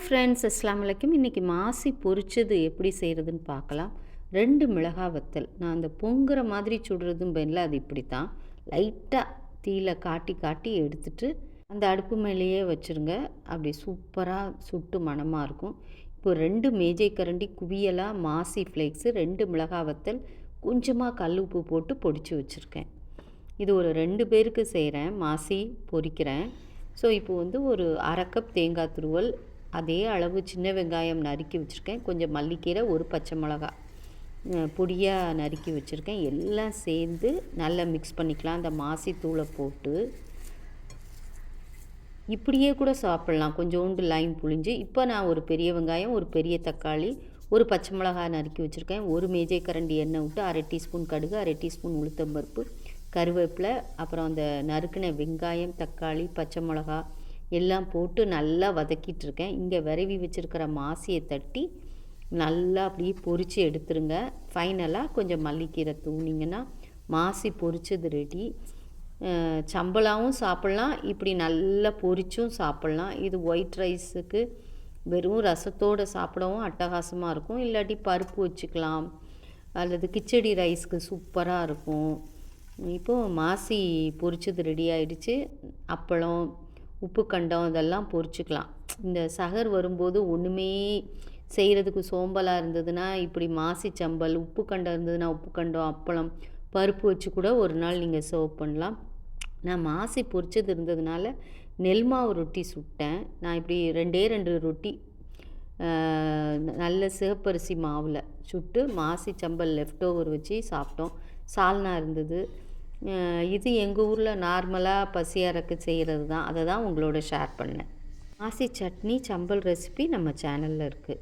Friends, அஸ்ஸலாமு அலைக்கும். இன்றைக்கி மாசி பொரிச்சது எப்படி செய்கிறதுன்னு பார்க்கலாம். 2 மிளகா வத்தல். நான் அந்த பொங்குற மாதிரி சுடுறதும் பேன்ல அது இப்படி தான். லைட்டாக தீயில காட்டி காட்டி எடுத்துட்டு அந்த அடுப்பு மேலேயே வச்சுருங்க. அப்படி சூப்பராக சுட்டு மணமாக இருக்கும். இப்போ 2 மேஜை கரண்டி குவியலாக மாசி ஃப்ளேக்ஸு, 2 மிளகா வத்தல், கொஞ்சமாக கல் உப்பு போட்டு பொடிச்சு வச்சுருக்கேன். இது ஒரு 2 பேருக்கு செய்கிறேன். மாசி பொரிக்கிறேன். ஸோ இப்போ வந்து ஒரு 1/2 கப் தேங்காய் துருவல், அதே அளவு சின்ன வெங்காயம் நறுக்கி வச்சுருக்கேன், கொஞ்சம் மல்லிக்கீரை, ஒரு பச்சை மிளகா பொடியாக நறுக்கி வச்சுருக்கேன். எல்லாம் சேர்ந்து நல்லா மிக்ஸ் பண்ணிக்கலாம். அந்த மாசி தூளை போட்டு இப்படியே கூட சாப்பிட்லாம், கொஞ்சோண்டு லைம் புழிஞ்சு. இப்போ நான் ஒரு பெரிய வெங்காயம், ஒரு பெரிய தக்காளி, ஒரு பச்சை மிளகாய் நறுக்கி வச்சுருக்கேன், ஒரு மேஜை கரண்டி எண்ணெய் விட்டு 1/2 டீஸ்பூன் கடுகு, 1/2 டீஸ்பூன் உளுத்தம்பருப்பு, கருவேப்பிலை, அப்புறம் அந்த நறுக்கின வெங்காயம், தக்காளி, பச்சை மிளகா எல்லாம் போட்டு நல்லா வதக்கிட்டு இருக்கேன். இங்கே விரவி வச்சுருக்கிற மாசியை தட்டி நல்லா அப்படியே பொரித்து எடுத்துருங்க. ஃபைனலாக கொஞ்சம் மல்லிக்கீரை தூணிங்கன்னா மாசி பொரிச்சது ரெடி. சம்பளாவும் சாப்பிட்லாம், இப்படி நல்லா பொரிச்சும் சாப்பிட்லாம். இது ஒயிட் ரைஸுக்கு வெறும் ரசத்தோடு சாப்பிடவும் அட்டகாசமாக இருக்கும். இல்லாட்டி பருப்பு வச்சுக்கலாம், அல்லது கிச்சடி ரைஸ்க்கு சூப்பராக இருக்கும். இப்போது மாசி பொரிச்சது ரெடி ஆகிடுச்சு. அப்பளம், உப்பு கண்டம் இதெல்லாம் பொரிச்சுக்கலாம். இந்த சகர் வரும்போது ஒன்றுமே செய்கிறதுக்கு சோம்பலாக இருந்ததுன்னா இப்படி மாசி சம்பல், உப்பு கண்டம் இருந்ததுன்னா உப்பு கண்டம், அப்பளம், பருப்பு வச்சு கூட ஒரு நாள் நீங்கள் சர்வ் பண்ணலாம். நான் மாசி பொரிச்சது இருந்ததுனால நெல் மாவு ரொட்டி சுட்டேன். நான் இப்படி 2 ரொட்டி நல்ல சிவப்பரிசி மாவில் சுட்டு மாசி சம்பல் லெஃப்ட் ஓவர் வச்சு சாப்பிட்டோம். சால்னா இருந்தது. இது எங்கள் ஊரில் நார்மலாக பசியாரக்கு செய்கிறது தான். அதை தான் உங்களோட ஷேர் பண்ணேன். மாசி சட்னி சம்பல் ரெசிபி நம்ம சேனலில் இருக்குது.